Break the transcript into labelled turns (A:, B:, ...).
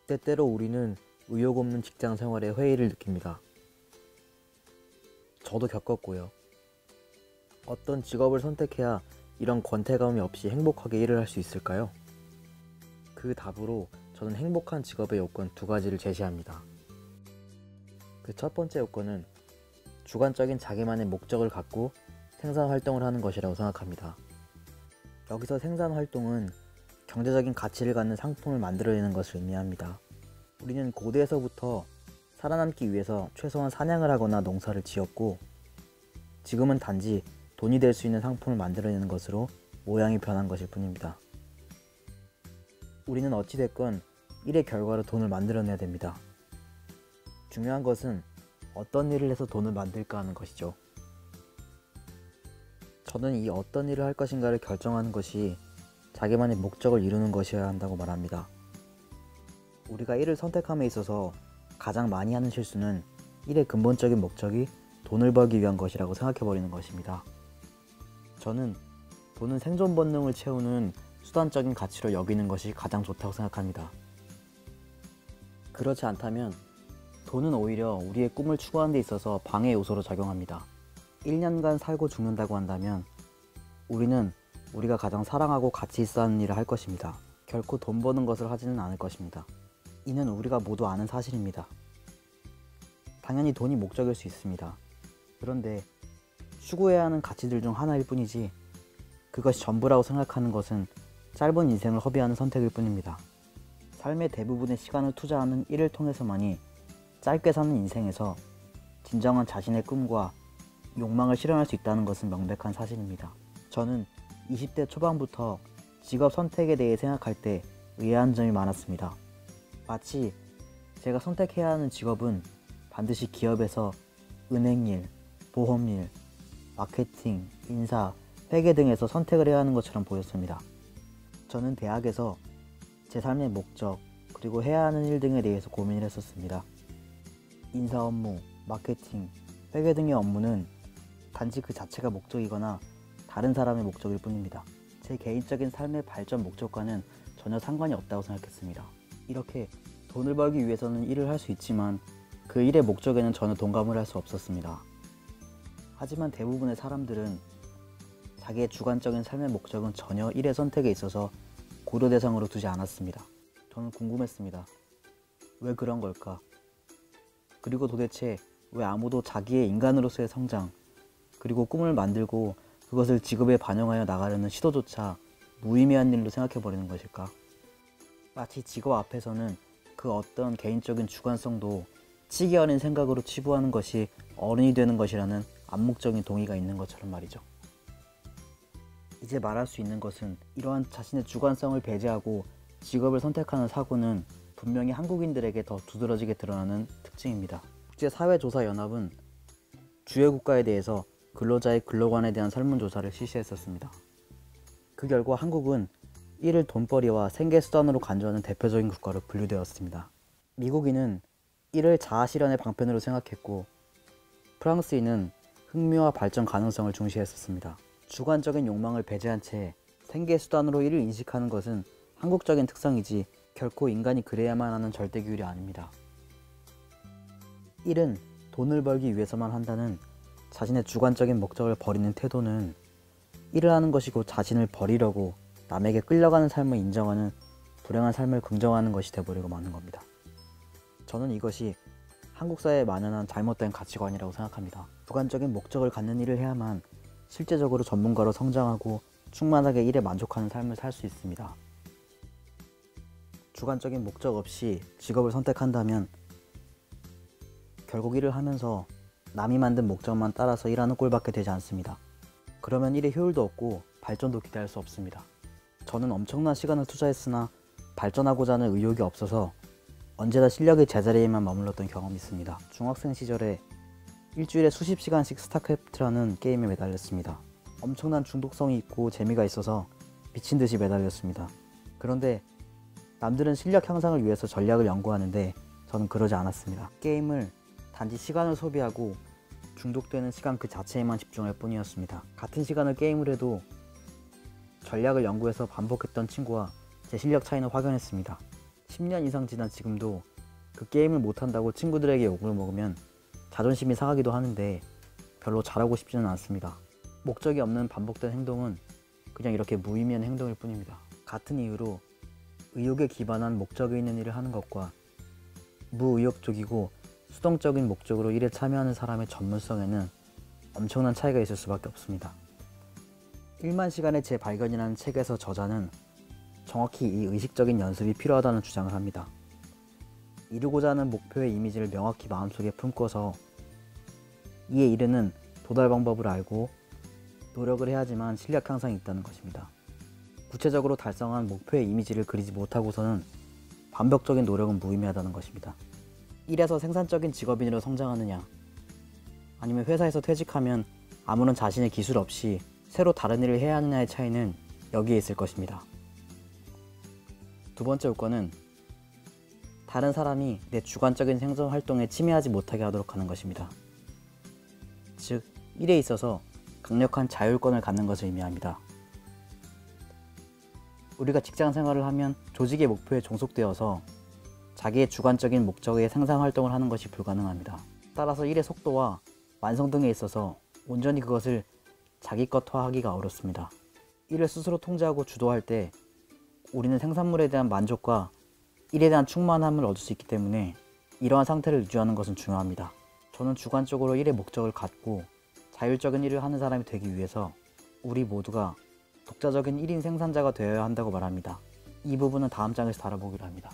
A: 때때로 우리는 의욕 없는 직장 생활에 회의를 느낍니다. 저도 겪었고요. 어떤 직업을 선택해야 이런 권태감이 없이 행복하게 일을 할 수 있을까요? 그 답으로 저는 행복한 직업의 요건 2가지를 제시합니다. 그 첫 번째 요건은 주관적인 자기만의 목적을 갖고 생산 활동을 하는 것이라고 생각합니다. 여기서 생산 활동은 경제적인 가치를 갖는 상품을 만들어내는 것을 의미합니다. 우리는 고대에서부터 살아남기 위해서 최소한 사냥을 하거나 농사를 지었고, 지금은 단지 돈이 될 수 있는 상품을 만들어내는 것으로 모양이 변한 것일 뿐입니다. 우리는 어찌됐건 일의 결과로 돈을 만들어내야 됩니다. 중요한 것은 어떤 일을 해서 돈을 만들까 하는 것이죠. 저는 이 어떤 일을 할 것인가를 결정하는 것이 자기만의 목적을 이루는 것이어야 한다고 말합니다. 우리가 일을 선택함에 있어서 가장 많이 하는 실수는 일의 근본적인 목적이 돈을 벌기 위한 것이라고 생각해버리는 것입니다. 저는 돈은 생존 본능을 채우는 수단적인 가치로 여기는 것이 가장 좋다고 생각합니다. 그렇지 않다면 돈은 오히려 우리의 꿈을 추구하는 데 있어서 방해 요소로 작용합니다. 1년간 살고 죽는다고 한다면 우리는 우리가 가장 사랑하고 가치 있어 하는 일을 할 것입니다. 결코 돈 버는 것을 하지는 않을 것입니다. 이는 우리가 모두 아는 사실입니다. 당연히 돈이 목적일 수 있습니다. 그런데 추구해야 하는 가치들 중 하나일 뿐이지 그것이 전부라고 생각하는 것은 짧은 인생을 허비하는 선택일 뿐입니다. 삶의 대부분의 시간을 투자하는 일을 통해서만이 짧게 사는 인생에서 진정한 자신의 꿈과 욕망을 실현할 수 있다는 것은 명백한 사실입니다. 저는 20대 초반부터 직업 선택에 대해 생각할 때 의아한 점이 많았습니다. 마치 제가 선택해야 하는 직업은 반드시 기업에서 은행일, 보험일, 마케팅, 인사, 회계 등에서 선택을 해야 하는 것처럼 보였습니다. 저는 대학에서 제 삶의 목적, 그리고 해야 하는 일 등에 대해서 고민을 했었습니다. 인사 업무, 마케팅, 회계 등의 업무는 단지 그 자체가 목적이거나 다른 사람의 목적일 뿐입니다. 제 개인적인 삶의 발전 목적과는 전혀 상관이 없다고 생각했습니다. 이렇게 돈을 벌기 위해서는 일을 할 수 있지만 그 일의 목적에는 전혀 동감을 할 수 없었습니다. 하지만 대부분의 사람들은 자기의 주관적인 삶의 목적은 전혀 일의 선택에 있어서 고려 대상으로 두지 않았습니다. 저는 궁금했습니다. 왜 그런 걸까? 그리고 도대체 왜 아무도 자기의 인간으로서의 성장, 그리고 꿈을 만들고 그것을 직업에 반영하여 나가려는 시도조차 무의미한 일로 생각해버리는 것일까? 마치 직업 앞에서는 그 어떤 개인적인 주관성도 치기 어린 생각으로 치부하는 것이 어른이 되는 것이라는 암묵적인 동의가 있는 것처럼 말이죠. 이제 말할 수 있는 것은 이러한 자신의 주관성을 배제하고 직업을 선택하는 사고는 분명히 한국인들에게 더 두드러지게 드러나는 특징입니다. 국제사회조사연합은 주요 국가에 대해서 근로자의 근로관에 대한 설문조사를 실시했었습니다. 그 결과 한국은 일을 돈벌이와 생계수단으로 간주하는 대표적인 국가로 분류되었습니다. 미국인은 일을 자아실현의 방편으로 생각했고, 프랑스인은 흥미와 발전 가능성을 중시했었습니다. 주관적인 욕망을 배제한 채 생계수단으로 일을 인식하는 것은 한국적인 특성이지 결코 인간이 그래야만 하는 절대 규율이 아닙니다. 일은 돈을 벌기 위해서만 한다는 자신의 주관적인 목적을 버리는 태도는 일을 하는 것이고 자신을 버리려고 남에게 끌려가는 삶을 인정하는 불행한 삶을 긍정하는 것이 되어버리고 마는 겁니다. 저는 이것이 한국 사회에 만연한 잘못된 가치관이라고 생각합니다. 주관적인 목적을 갖는 일을 해야만 실제적으로 전문가로 성장하고 충만하게 일에 만족하는 삶을 살 수 있습니다. 주관적인 목적 없이 직업을 선택한다면 결국 일을 하면서 남이 만든 목적만 따라서 일하는 꼴밖에 되지 않습니다. 그러면 일의 효율도 없고 발전도 기대할 수 없습니다. 저는 엄청난 시간을 투자했으나 발전하고자 하는 의욕이 없어서 언제나 실력의 제자리에만 머물렀던 경험이 있습니다. 중학생 시절에 일주일에 수십 시간씩 스타크래프트라는 게임에 매달렸습니다. 엄청난 중독성이 있고 재미가 있어서 미친듯이 매달렸습니다. 그런데 남들은 실력 향상을 위해서 전략을 연구하는데 저는 그러지 않았습니다. 게임을 단지 시간을 소비하고 중독되는 시간 그 자체에만 집중할 뿐이었습니다. 같은 시간을 게임을 해도 전략을 연구해서 반복했던 친구와 제 실력 차이는 확연했습니다. 10년 이상 지난 지금도 그 게임을 못한다고 친구들에게 욕을 먹으면 자존심이 상하기도 하는데 별로 잘하고 싶지는 않습니다. 목적이 없는 반복된 행동은 그냥 이렇게 무의미한 행동일 뿐입니다. 같은 이유로 의욕에 기반한 목적이 있는 일을 하는 것과 무의욕적이고 수동적인 목적으로 일에 참여하는 사람의 전문성에는 엄청난 차이가 있을 수밖에 없습니다. 1만 시간의 재발견이라는 책에서 저자는 정확히 이 의식적인 연습이 필요하다는 주장을 합니다. 이루고자 하는 목표의 이미지를 명확히 마음속에 품고서 이에 이르는 도달 방법을 알고 노력을 해야지만 실력 향상이 있다는 것입니다. 구체적으로 달성한 목표의 이미지를 그리지 못하고서는 반복적인 노력은 무의미하다는 것입니다. 일에서 생산적인 직업인으로 성장하느냐, 아니면 회사에서 퇴직하면 아무런 자신의 기술 없이 새로 다른 일을 해야 하느냐의 차이는 여기에 있을 것입니다. 두 번째 요건은 다른 사람이 내 주관적인 생존 활동에 침해하지 못하게 하도록 하는 것입니다. 즉, 일에 있어서 강력한 자율권을 갖는 것을 의미합니다. 우리가 직장 생활을 하면 조직의 목표에 종속되어서 자기의 주관적인 목적의 생산 활동을 하는 것이 불가능합니다. 따라서 일의 속도와 완성 등에 있어서 온전히 그것을 자기 것화하기가 어렵습니다. 일을 스스로 통제하고 주도할 때 우리는 생산물에 대한 만족과 일에 대한 충만함을 얻을 수 있기 때문에 이러한 상태를 유지하는 것은 중요합니다. 저는 주관적으로 일의 목적을 갖고 자율적인 일을 하는 사람이 되기 위해서 우리 모두가 독자적인 1인 생산자가 되어야 한다고 말합니다. 이 부분은 다음 장에서 다뤄보기로 합니다.